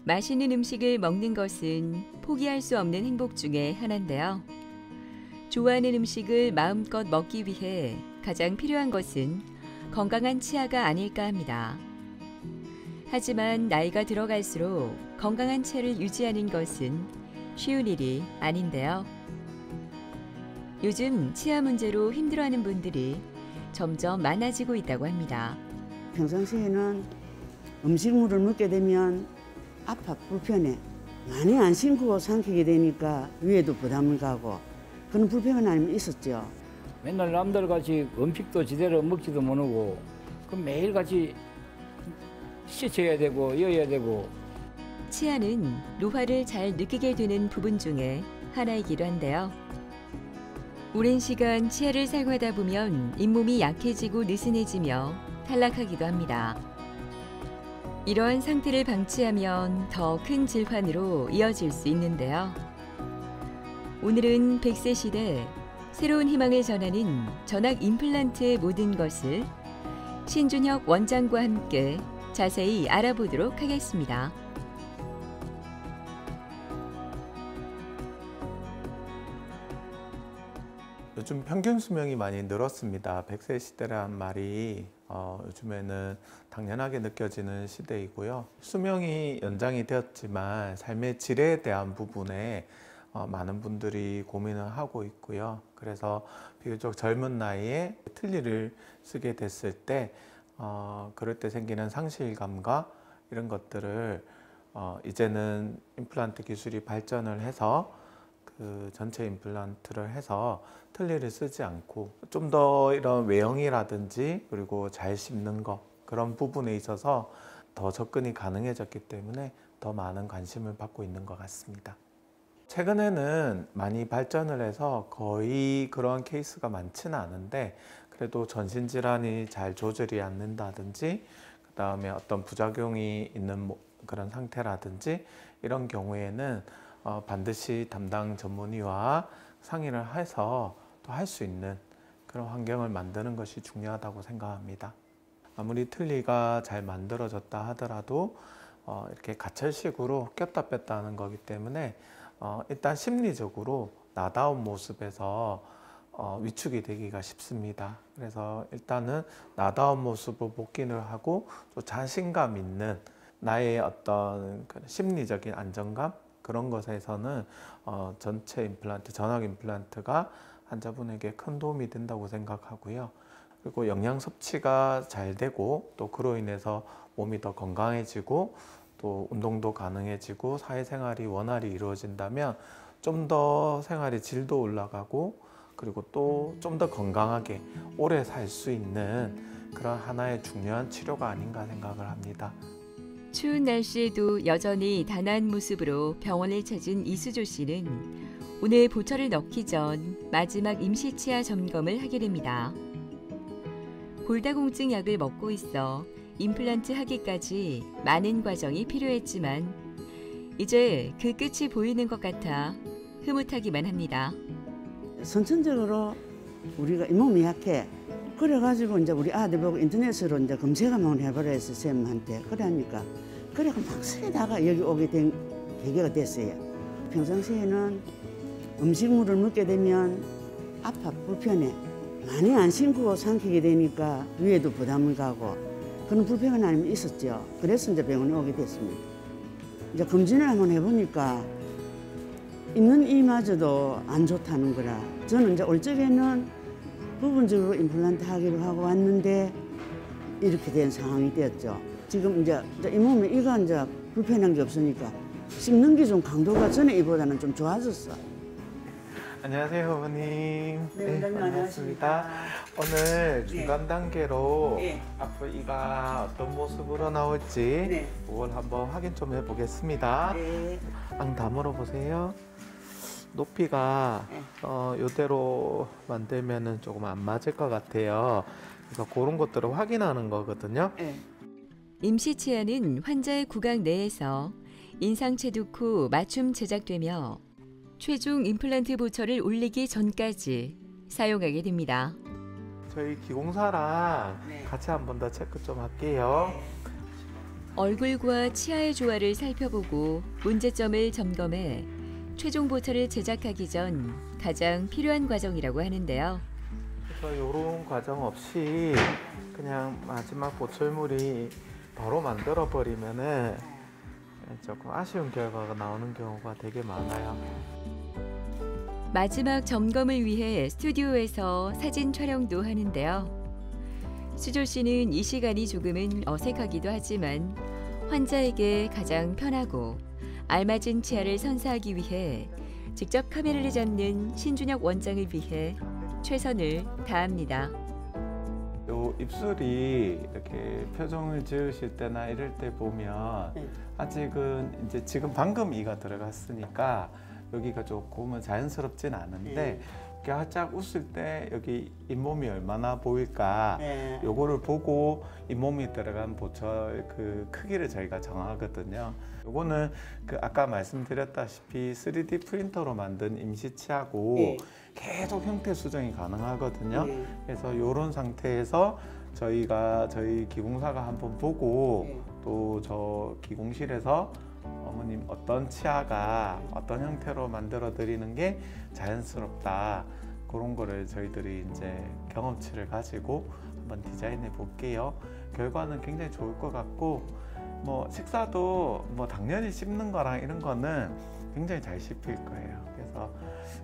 맛있는 음식을 먹는 것은 포기할 수 없는 행복 중에 하나인데요. 좋아하는 음식을 마음껏 먹기 위해 가장 필요한 것은 건강한 치아가 아닐까 합니다. 하지만 나이가 들어갈수록 건강한 치아를 유지하는 것은 쉬운 일이 아닌데요. 요즘 치아 문제로 힘들어하는 분들이 점점 많아지고 있다고 합니다. 평상시에는 음식물을 먹게 되면 아파 불편해. 많이 안 씹고 삼키게 되니까 위에도 부담을 가고 그런 불편함이 있었죠. 맨날 남들같이 음식도 제대로 먹지도 못하고 그럼 매일같이 씻어야 되고 이어야 되고. 치아는 노화를 잘 느끼게 되는 부분 중에 하나이기도 한데요. 오랜 시간 치아를 사용하다 보면 잇몸이 약해지고 느슨해지며 탈락하기도 합니다. 이러한 상태를 방치하면 더 큰 질환으로 이어질 수 있는데요. 오늘은 100세 시대 새로운 희망을 전하는 전학 임플란트의 모든 것을 신준혁 원장과 함께 자세히 알아보도록 하겠습니다. 요즘 평균 수명이 많이 늘었습니다. 100세 시대라는 말이 요즘에는 당연하게 느껴지는 시대이고요. 수명이 연장이 되었지만 삶의 질에 대한 부분에 많은 분들이 고민을 하고 있고요. 그래서 비교적 젊은 나이에 틀니를 쓰게 됐을 때 그럴 때 생기는 상실감과 이런 것들을 이제는 임플란트 기술이 발전을 해서 그 전체 임플란트를 해서 틀니를 쓰지 않고 좀 더 이런 외형이라든지 그리고 잘 씹는 거 그런 부분에 있어서 더 접근이 가능해졌기 때문에 더 많은 관심을 받고 있는 것 같습니다. 최근에는 많이 발전을 해서 거의 그런 케이스가 많지는 않은데 그래도 전신질환이 잘 조절이 안 된다든지 그 다음에 어떤 부작용이 있는 그런 상태라든지 이런 경우에는 반드시 담당 전문의와 상의를 해서 또 할 수 있는 그런 환경을 만드는 것이 중요하다고 생각합니다. 아무리 틀니가 잘 만들어졌다 하더라도 이렇게 가철식으로 꼈다 뺐다 하는 거기 때문에 일단 심리적으로 나다운 모습에서 위축이 되기가 쉽습니다. 그래서 일단은 나다운 모습을 복귀를 하고 또 자신감 있는 나의 어떤 심리적인 안정감 그런 것에서는 전체 임플란트, 전학 임플란트가 환자분에게 큰 도움이 된다고 생각하고요. 그리고 영양 섭취가 잘 되고 또 그로 인해서 몸이 더 건강해지고 또 운동도 가능해지고 사회생활이 원활히 이루어진다면 좀 더 생활의 질도 올라가고 그리고 또 좀 더 건강하게 오래 살 수 있는 그런 하나의 중요한 치료가 아닌가 생각을 합니다. 추운 날씨에도 여전히 단아한 모습으로 병원을 찾은 이수조 씨는 오늘 보철을 넣기 전 마지막 임시치아 점검을 하게 됩니다. 골다공증 약을 먹고 있어 임플란트 하기까지 많은 과정이 필요했지만 이제 그 끝이 보이는 것 같아 흐뭇하기만 합니다. 선천적으로 우리가 잇몸이 약해. 그래가지고 이제 우리 아들 보고 인터넷으로 이제 검색 한번 해보라 했어 쌤한테. 그래 하니까 그래가 막 쓰다가 여기 오게 된 계기가 됐어요. 평상시에는 음식물을 먹게 되면 아파 불편해. 많이 안 씹고 삼키게 되니까 위에도 부담을 가고 그런 불편함이 있었죠. 그래서 이제 병원에 오게 됐습니다. 이제 검진을 한번 해보니까 있는 이마저도 안 좋다는 거라. 저는 이제 올 적에는 부분적으로 임플란트 하기로 하고 왔는데 이렇게 된 상황이 되었죠. 지금 이제 잇몸에 이가 이제 불편한 게 없으니까 씹는 게 좀 강도가 전에 이보다는 좀 좋아졌어. 안녕하세요, 어머님. 네, 반갑습니다. 오늘 중간 단계로 앞으로 이가 어떤 모습으로 나올지 그걸 한번 확인 좀 해보겠습니다. 앙 다물어 보세요. 높이가 이대로 만들면은 조금 안 맞을 것 같아요. 그래서 그런 것들을 확인하는 거거든요. 임시치아는 환자의 구강 내에서 인상체득 후 맞춤 제작되며 최종 임플란트 보철을 올리기 전까지 사용하게 됩니다. 저희 기공사랑 같이 한 번 더 체크 좀 할게요. 얼굴과 치아의 조화를 살펴보고 문제점을 점검해 최종 보철을 제작하기 전 가장 필요한 과정이라고 하는데요. 그래서 이런 과정 없이 그냥 마지막 보철물이 바로 만들어 버리면은 조금 아쉬운 결과가 나오는 경우가 되게 많아요. 마지막 점검을 위해 스튜디오에서 사진 촬영도 하는데요. 수조 씨는 이 시간이 조금은 어색하기도 하지만 환자에게 가장 편하고 알맞은 치아를 선사하기 위해 직접 카메라를 잡는 신준혁 원장을 위해 최선을 다합니다. 요 입술이 이렇게 표정을 지으실 때나 이럴 때 보면 네. 아직은 이제 지금 방금 이가 들어갔으니까 여기가 조금은 자연스럽진 않은데 네. 이렇게 활짝 웃을 때 여기 잇몸이 얼마나 보일까 네. 요거를 보고 잇몸이 들어간 보철 그 크기를 저희가 정하거든요. 요거는 그 아까 말씀드렸다시피 3D 프린터로 만든 임시치아고 네. 계속 형태 수정이 가능하거든요. 네. 그래서 이런 상태에서 저희 기공사가 한번 보고 네. 또 저 기공실에서 어머님 어떤 치아가 어떤 형태로 만들어 드리는 게 자연스럽다 그런 거를 저희들이 이제 경험치를 가지고 한번 디자인해 볼게요. 결과는 굉장히 좋을 것 같고 뭐 식사도 뭐 당연히 씹는 거랑 이런 거는 굉장히 잘 씹힐 거예요. 그래서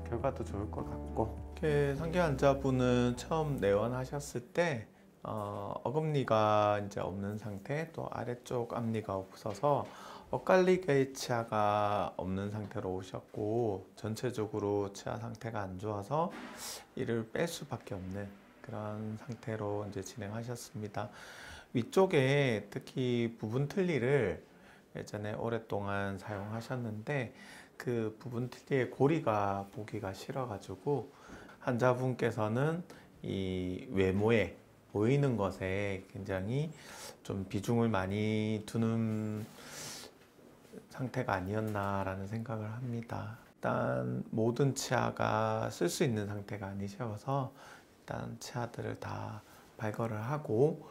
결과도 좋을 것 같고 이렇게 상기 환자분은 처음 내원하셨을 때 어금니가 이제 없는 상태 또 아래쪽 앞니가 없어서 엇갈리게 치아가 없는 상태로 오셨고 전체적으로 치아 상태가 안 좋아서 이를 뺄 수밖에 없는 그런 상태로 이제 진행하셨습니다. 위쪽에 특히 부분 틀니를 예전에 오랫동안 사용하셨는데 그 부분 틀니의 고리가 보기가 싫어가지고 환자분께서는 이 외모에 보이는 것에 굉장히 좀 비중을 많이 두는 상태가 아니었나라는 생각을 합니다. 일단 모든 치아가 쓸 수 있는 상태가 아니셔서 일단 치아들을 다 발걸을 하고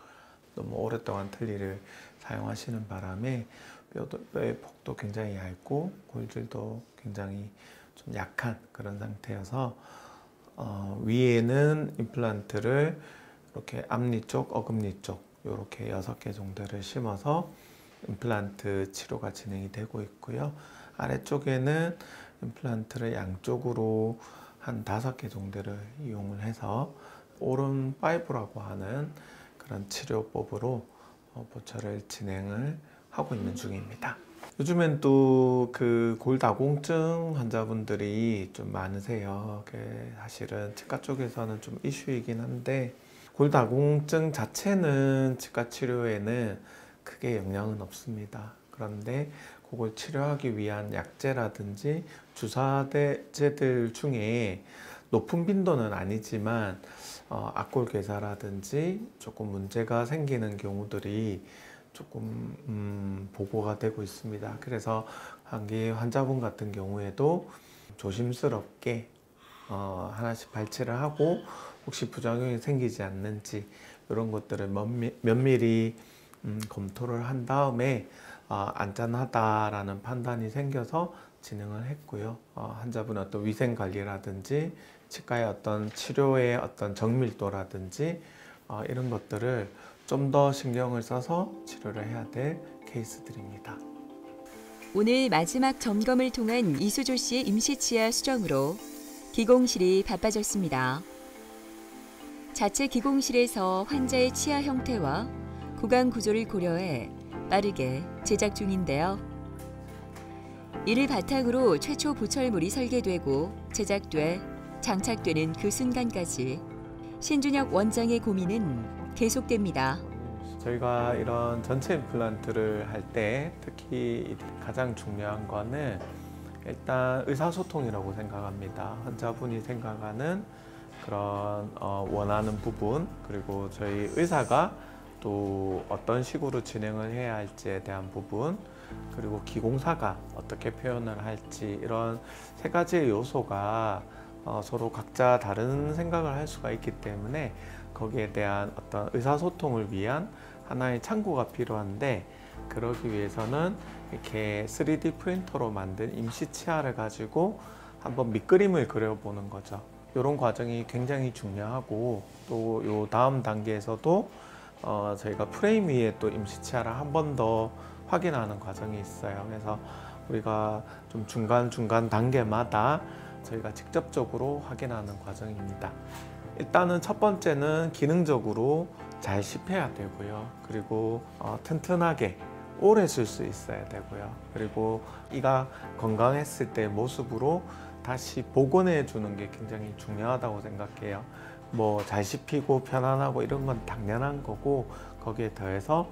너무 오랫동안 틀니를 사용하시는 바람에 뼈의 폭도 굉장히 얇고 골질도 굉장히 좀 약한 그런 상태여서 위에는 임플란트를 이렇게 앞니 쪽, 어금니 쪽 이렇게 6개 정도를 심어서 임플란트 치료가 진행이 되고 있고요. 아래쪽에는 임플란트를 양쪽으로 한 5개 정도를 이용을 해서 오른 파이브라고 하는 그런 치료법으로 보철을 진행을 하고 있는 중입니다. 요즘엔 또 그 골다공증 환자분들이 좀 많으세요. 사실은 치과 쪽에서는 좀 이슈이긴 한데 골다공증 자체는 치과 치료에는 크게 영향은 없습니다. 그런데 그걸 치료하기 위한 약제라든지 주사제들 중에 높은 빈도는 아니지만 악골괴사라든지 조금 문제가 생기는 경우들이 조금 보고가 되고 있습니다. 그래서 한기 환자분 같은 경우에도 조심스럽게 하나씩 발치를 하고 혹시 부작용이 생기지 않는지 이런 것들을 면밀히 검토를 한 다음에 안전하다라는 판단이 생겨서 진행을 했고요. 환자분의 어떤 위생 관리라든지 치과의 어떤 치료의 어떤 정밀도라든지 이런 것들을 좀 더 신경을 써서 치료를 해야 될 케이스들입니다. 오늘 마지막 점검을 통한 이수조 씨의 임시치아 수정으로 기공실이 바빠졌습니다. 자체 기공실에서 환자의 치아 형태와 구강 구조를 고려해 빠르게 제작 중인데요. 이를 바탕으로 최초 보철물이 설계되고 제작돼 장착되는 그 순간까지 신준혁 원장의 고민은 계속됩니다. 저희가 이런 전체 임플란트를 할 때 특히 가장 중요한 거는 일단 의사소통이라고 생각합니다. 환자분이 생각하는 그런 원하는 부분 그리고 저희 의사가 또 어떤 식으로 진행을 해야 할지에 대한 부분 그리고 기공사가 어떻게 표현을 할지 이런 3가지의 요소가 서로 각자 다른 생각을 할 수가 있기 때문에 거기에 대한 어떤 의사소통을 위한 하나의 창구가 필요한데 그러기 위해서는 이렇게 3D 프린터로 만든 임시 치아를 가지고 한번 밑그림을 그려보는 거죠. 이런 과정이 굉장히 중요하고 또 요 다음 단계에서도 저희가 프레임 위에 또 임시 치아를 한 번 더 확인하는 과정이 있어요. 그래서 우리가 좀 중간 단계마다 저희가 직접적으로 확인하는 과정입니다. 일단은 첫 번째는 기능적으로 잘 씹혀야 되고요. 그리고 튼튼하게 오래 쓸 수 있어야 되고요. 그리고 이가 건강했을 때 모습으로 다시 복원해 주는 게 굉장히 중요하다고 생각해요. 뭐 잘 씹히고 편안하고 이런 건 당연한 거고, 거기에 더해서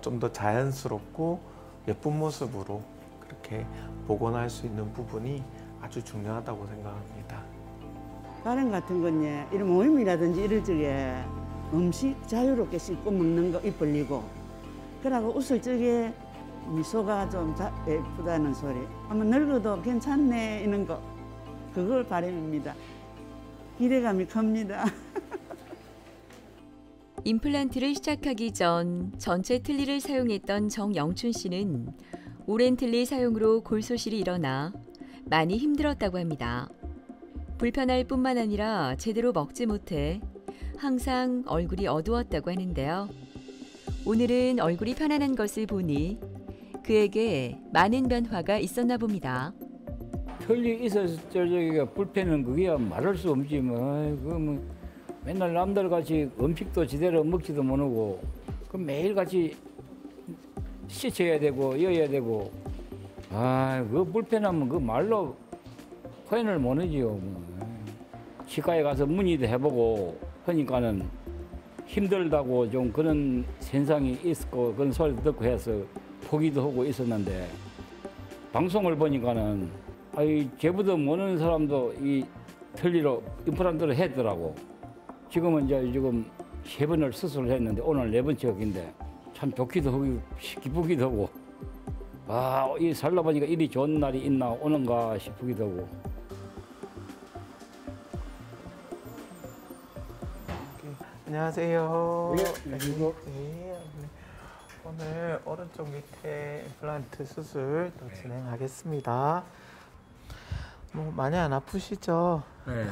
좀 더 자연스럽고 예쁜 모습으로 그렇게 복원할 수 있는 부분이 아주 중요하다고 생각합니다. 가령 같은 건 이런 모임이라든지 이럴 적에 음식 자유롭게 씹고 먹는 거 입 벌리고, 그러고 웃을 적에 미소가 좀 예쁘다는 소리, 한번 늙어도 괜찮네 이런 거, 그걸 바람입니다. 기대감이 큽니다. 임플란트를 시작하기 전 전체 틀니를 사용했던 정영춘 씨는 오랜 틀니 사용으로 골소실이 일어나 많이 힘들었다고 합니다. 불편할 뿐만 아니라 제대로 먹지 못해 항상 얼굴이 어두웠다고 하는데요. 오늘은 얼굴이 편안한 것을 보니 그에게 많은 변화가 있었나 봅니다. 틀니 있어서 저기가 불편은 그게 말할 수 없지 뭐. 아이고 뭐 맨날 남들 같이 음식도 제대로 먹지도 못하고 그 매일 같이 씻어야 되고 여야 되고, 아 그 불편하면 그 말로 표현을 못하지요. 뭐. 치과에 가서 문의도 해보고 하니까는 힘들다고 좀 그런 현상이 있었고 그런 소리도 듣고 해서 포기도 하고 있었는데, 방송을 보니까는 아이 제보도 모르는 사람도 이 틀니로 임플란트를 했더라고. 지금은 이제 지금 3번을 수술을 했는데 오늘 4번째인데 참 좋기도 하고 기쁘기도 하고, 아, 이 살다 보니까 이리 좋은 날이 있나 오는가 싶기도 하고. 안녕하세요. 네, 그리고 네, 오늘 오른쪽 밑에 임플란트 수술 또 진행하겠습니다. 뭐 많이 안 아프시죠? 네.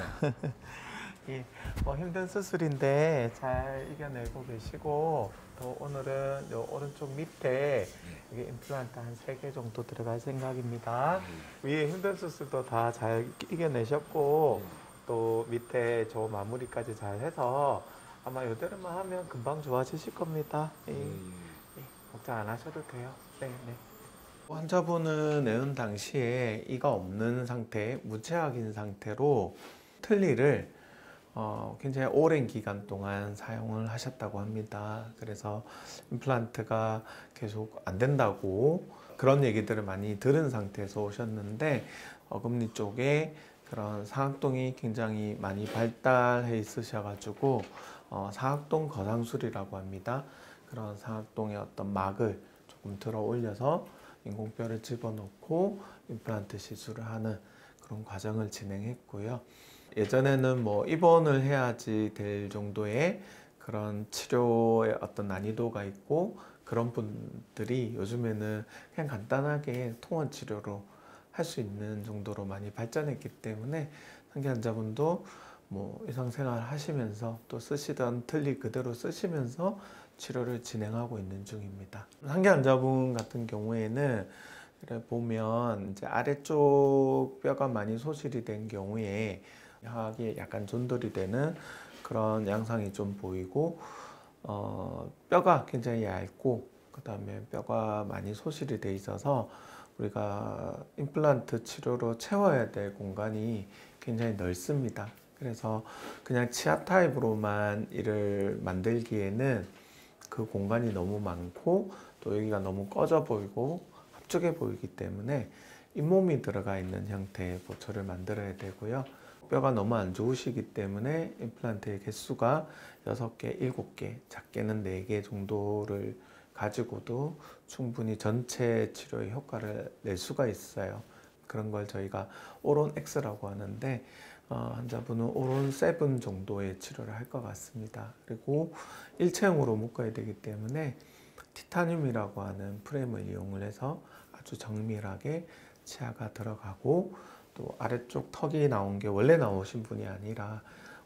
예, 뭐 힘든 수술인데 잘 이겨내고 계시고, 또 오늘은 요 오른쪽 밑에 이게 임플란트 한 3개 정도 들어갈 생각입니다. 위에 힘든 수술도 다 잘 이겨내셨고, 또 밑에 저 마무리까지 잘 해서 아마 이대로만 하면 금방 좋아지실 겁니다. 예, 예, 걱정 안 하셔도 돼요. 네, 네. 환자분은 내원 당시에 이가 없는 상태, 무채악인 상태로 틀니를 굉장히 오랜 기간 동안 사용을 하셨다고 합니다. 그래서 임플란트가 계속 안 된다고 그런 얘기들을 많이 들은 상태에서 오셨는데, 어금니 쪽에 그런 상악동이 굉장히 많이 발달해 있으셔가지고 상악동 거상술이라고 합니다. 그런 상악동의 어떤 막을 조금 들어 올려서 인공뼈를 집어넣고 임플란트 시술을 하는 그런 과정을 진행했고요. 예전에는 뭐 입원을 해야지 될 정도의 그런 치료의 어떤 난이도가 있고, 그런 분들이 요즘에는 그냥 간단하게 통원 치료로 할 수 있는 정도로 많이 발전했기 때문에 상기 환자분도 뭐 일상생활 하시면서 또 쓰시던 틀니 그대로 쓰시면서 치료를 진행하고 있는 중입니다. 상기 환자분 같은 경우에는 보면 이제 아래쪽 뼈가 많이 소실이 된 경우에 혀학이 약간 존돌이 되는 그런 양상이 좀 보이고, 뼈가 굉장히 얇고 그 다음에 뼈가 많이 소실이 돼 있어서 우리가 임플란트 치료로 채워야 될 공간이 굉장히 넓습니다. 그래서 그냥 치아 타입으로만 이를 만들기에는 그 공간이 너무 많고 또 여기가 너무 꺼져 보이고 합죽해 보이기 때문에 잇몸이 들어가 있는 형태의 보초를 만들어야 되고요. 뼈가 너무 안 좋으시기 때문에 임플란트의 개수가 6개, 7개, 작게는 4개 정도를 가지고도 충분히 전체 치료의 효과를 낼 수가 있어요. 그런 걸 저희가 오론 X라고 하는데, 환자분은 오론 7 정도의 치료를 할 것 같습니다. 그리고 일체형으로 묶어야 되기 때문에 티타늄이라고 하는 프레임을 이용을 해서 아주 정밀하게 치아가 들어가고, 또 아래쪽 턱이 나온 게 원래 나오신 분이 아니라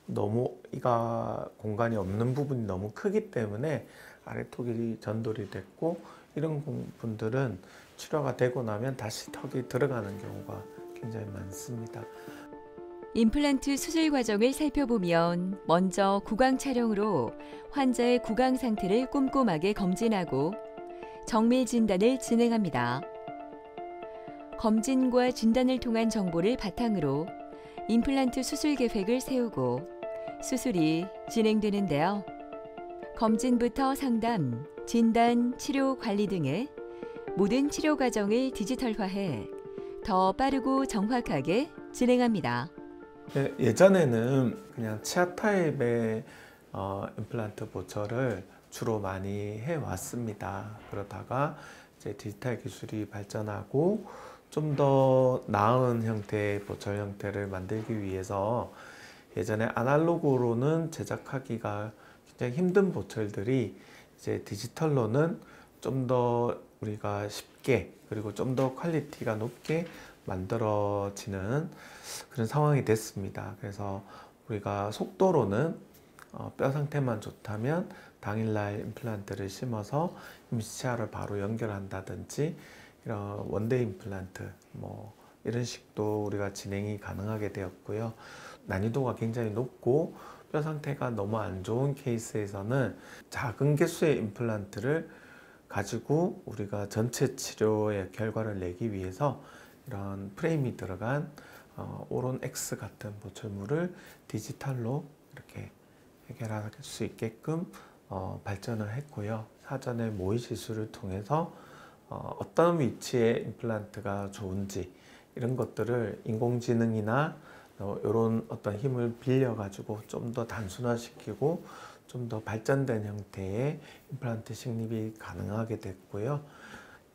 너무 이가 공간이 없는 부분이 너무 크기 때문에 아래턱이 전돌이 됐고, 이런 분들은 치료가 되고 나면 다시 턱이 들어가는 경우가 굉장히 많습니다. 임플란트 수술 과정을 살펴보면 먼저 구강 촬영으로 환자의 구강 상태를 꼼꼼하게 검진하고 정밀 진단을 진행합니다. 검진과 진단을 통한 정보를 바탕으로 임플란트 수술 계획을 세우고 수술이 진행되는데요. 검진부터 상담, 진단, 치료 관리 등의 모든 치료 과정을 디지털화해 더 빠르고 정확하게 진행합니다. 예전에는 그냥 치아 타입의 임플란트 보철을 주로 많이 해왔습니다. 그러다가 이제 디지털 기술이 발전하고 좀 더 나은 형태의 보철 형태를 만들기 위해서 예전에 아날로그로는 제작하기가 굉장히 힘든 보철들이 이제 디지털로는 좀 더 우리가 쉽게, 그리고 좀 더 퀄리티가 높게 만들어지는 그런 상황이 됐습니다. 그래서 우리가 속도로는 뼈 상태만 좋다면 당일날 임플란트를 심어서 임시치아를 바로 연결한다든지, 이런 원데이 임플란트 이런 식도 우리가 진행이 가능하게 되었고요. 난이도가 굉장히 높고 뼈 상태가 너무 안 좋은 케이스에서는 작은 개수의 임플란트를 가지고 우리가 전체 치료의 결과를 내기 위해서 이런 프레임이 들어간 오론 X 같은 보철물을 디지털로 이렇게 해결할 수 있게끔 발전을 했고요. 사전에 모의 시술을 통해서 어떤 위치에 임플란트가 좋은지 이런 것들을 인공지능이나 이런 어떤 힘을 빌려 가지고 좀 더 단순화시키고 좀 더 발전된 형태의 임플란트 식립이 가능하게 됐고요.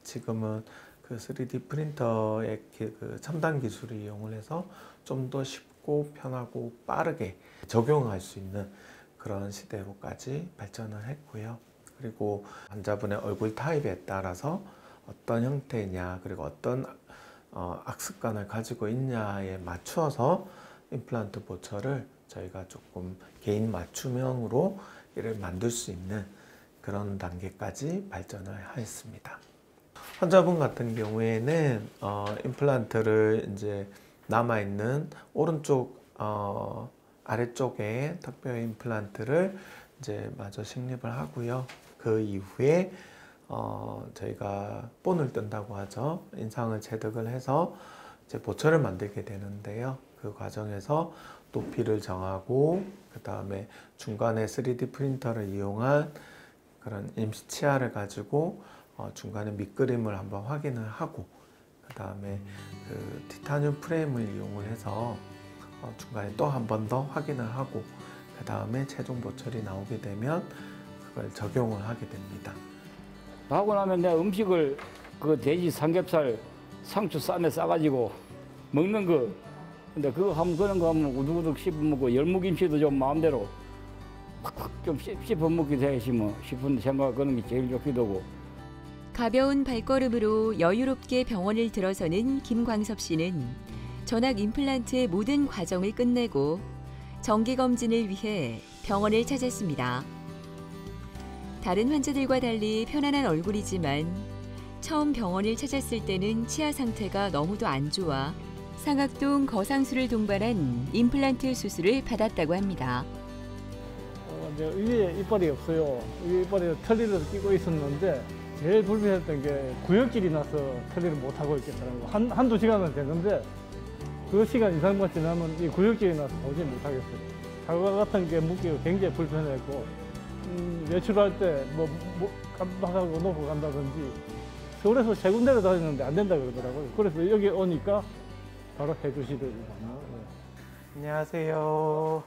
지금은 그 3D 프린터의 그 첨단 기술을 이용을 해서 좀 더 쉽고 편하고 빠르게 적용할 수 있는 그런 시대로까지 발전을 했고요. 그리고 환자분의 얼굴 타입에 따라서 어떤 형태냐, 그리고 어떤 악습관을 가지고 있냐에 맞추어서 임플란트 보철을 저희가 조금 개인 맞춤형으로 이를 만들 수 있는 그런 단계까지 발전을 하였습니다. 환자분 같은 경우에는 임플란트를 이제 남아있는 오른쪽 아래쪽에 턱뼈 임플란트를 이제 마저 식립을 하고요. 그 이후에 저희가 본을 뜬다고 하죠. 인상을 체득을 해서 이제 보철을 만들게 되는데요. 그 과정에서 높이를 정하고, 그 다음에 중간에 3D 프린터를 이용한 그런 임시 치아를 가지고 중간에 밑그림을 한번 확인을 하고, 그 다음에 그 티타늄 프레임을 이용을 해서 중간에 또 한 번 더 확인을 하고, 그 다음에 최종 보철이 나오게 되면 그걸 적용을 하게 됩니다. 하고 나면 내가 음식을 그 돼지 삼겹살 상추 쌈에 싸가지고 먹는 거, 근데 그거 하면 그런 거 하면 우두우둑 씹어 먹고, 열무김치도 좀 마음대로 팍팍 좀 씹어 먹게 되지 뭐 싶은 생각, 그런 게 제일 좋기도 하고. 가벼운 발걸음으로 여유롭게 병원을 들어서는 김광섭 씨는 전악 임플란트의 모든 과정을 끝내고 정기 검진을 위해 병원을 찾았습니다. 다른 환자들과 달리 편안한 얼굴이지만 처음 병원을 찾았을 때는 치아 상태가 너무도 안 좋아 상악동 거상술을 동반한 임플란트 수술을 받았다고 합니다. 위에 이빨이 없어요. 위에 이빨에 털리를 끼고 있었는데 제일 불편했던 게 구역질이 나서 털리를 못하고 있겠더라고요. 한두 시간은 되는데 그 시간 이상만 지나면 이 구역질이 나서 도저히 못하겠어요. 사과 같은 게 묻기가 굉장히 불편했고, 외출할 때 깜빡하고 놓고 간다든지, 서울에서 세 군데를 다녔는데 안 된다 그러더라고요. 그래서 여기 오니까 바로 해주시더라고요. 안녕하세요.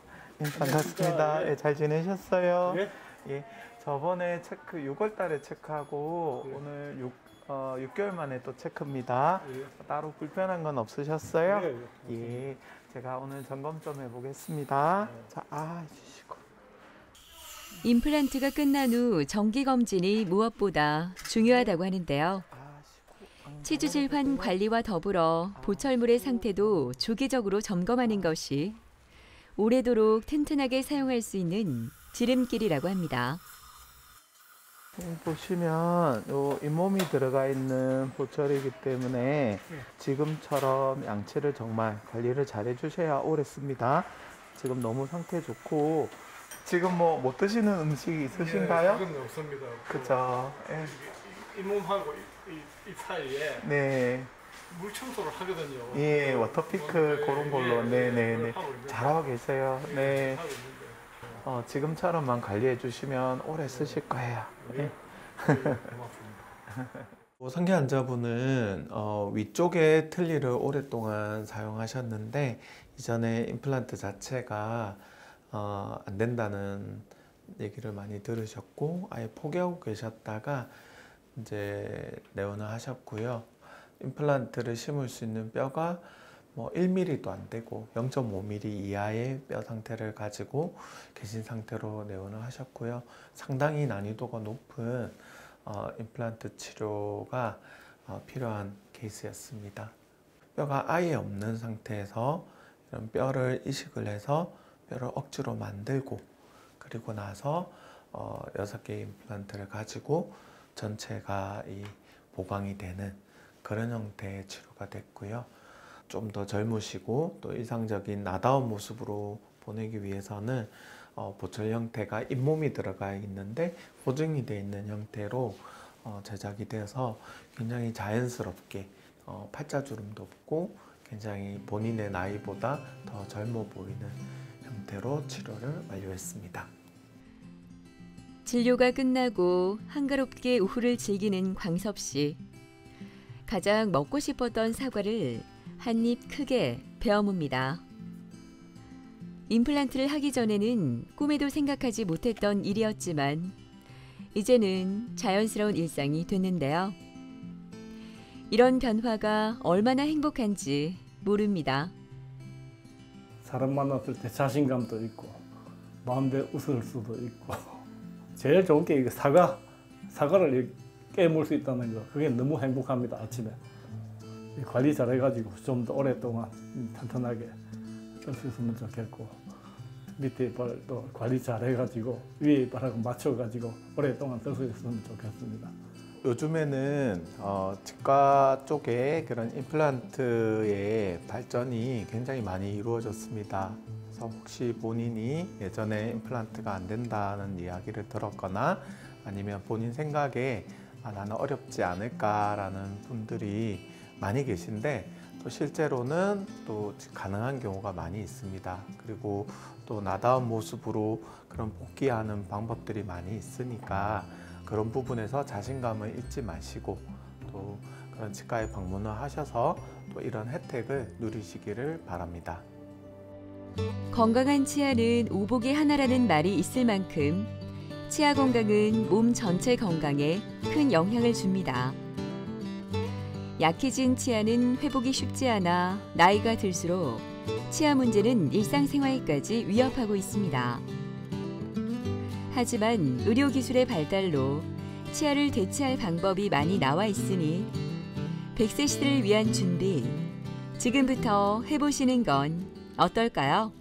반갑습니다. 예, 잘 지내셨어요? 예? 예. 저번에 체크 6월 달에 체크하고 오늘 6개월 만에 또 체크입니다. 따로 불편한 건 없으셨어요? 예. 제가 오늘 점검 좀 해보겠습니다. 자, 주시고. 임플란트가 끝난 후 정기 검진이 무엇보다 중요하다고 하는데요. 치주 질환 관리와 더불어 보철물의 상태도 주기적으로 점검하는 것이 오래도록 튼튼하게 사용할 수 있는 지름길이라고 합니다. 보시면 요 잇몸이 들어가 있는 보철이기 때문에 지금처럼 양치를 정말 관리를 잘 해주셔야 오래 씁니다. 지금 너무 상태 좋고 지금 뭐 못 드시는 음식이 있으신가요? 지금은 없습니다. 그쵸. 예. 잇몸하고 이 사이에 네. 물 청소를 하거든요. 예, 워터피크 그런 걸로. 네네네. 잘하고 계세요. 네. 지금처럼만 관리해 주시면 오래 쓰실 거예요. 네. 상기 환자분은 위쪽에 틀니를 오랫동안 사용하셨는데 이전에 임플란트 자체가 안 된다는 얘기를 많이 들으셨고 아예 포기하고 계셨다가 이제 내원을 하셨고요. 임플란트를 심을 수 있는 뼈가 뭐 1mm도 안 되고 0.5mm 이하의 뼈 상태를 가지고 계신 상태로 내원을 하셨고요. 상당히 난이도가 높은 임플란트 치료가 필요한 케이스였습니다. 뼈가 아예 없는 상태에서 이런 뼈를 이식을 해서 뼈를 억지로 만들고 그리고 나서 6개의 임플란트를 가지고 전체가 이 보강이 되는 그런 형태의 치료가 됐고요. 좀 더 젊으시고 또 이상적인 나다운 모습으로 보내기 위해서는 보철 형태가 잇몸이 들어가 있는데 보증이 되어 있는 형태로 제작이 돼서 굉장히 자연스럽게 팔자주름도 없고 굉장히 본인의 나이보다 더 젊어 보이는 형태로 치료를 완료했습니다. 진료가 끝나고 한가롭게 오후를 즐기는 광섭 씨. 가장 먹고 싶었던 사과를 한 입 크게 베어뭅니다. 임플란트를 하기 전에는 꿈에도 생각하지 못했던 일이었지만 이제는 자연스러운 일상이 됐는데요. 이런 변화가 얼마나 행복한지 모릅니다. 사람 만났을 때 자신감도 있고 마음대로 웃을 수도 있고 제일 좋은 게 이거 사과를 깨물 수 있다는 거 그게 너무 행복합니다. 아침에 관리 잘해가지고 좀 더 오랫동안 튼튼하게 쓸 수 있으면 좋겠고 밑에 발도 관리 잘해가지고 위에 발하고 맞춰가지고 오랫동안 쓸 수 있으면 좋겠습니다. 요즘에는 치과 쪽에 그런 임플란트의 발전이 굉장히 많이 이루어졌습니다. 그래서 혹시 본인이 예전에 임플란트가 안 된다는 이야기를 들었거나 아니면 본인 생각에 나는 어렵지 않을까라는 분들이 많이 계신데 또 실제로는 또 가능한 경우가 많이 있습니다. 그리고 또 나다운 모습으로 그런 복귀하는 방법들이 많이 있으니까 그런 부분에서 자신감을 잃지 마시고 또 그런 치과에 방문을 하셔서 또 이런 혜택을 누리시기를 바랍니다. 건강한 치아는 오복의 하나라는 말이 있을 만큼 치아 건강은 몸 전체 건강에 큰 영향을 줍니다. 약해진 치아는 회복이 쉽지 않아 나이가 들수록 치아 문제는 일상생활까지 위협하고 있습니다. 하지만 의료기술의 발달로 치아를 대체할 방법이 많이 나와 있으니 100세 시대를 위한 준비, 지금부터 해보시는 건 어떨까요?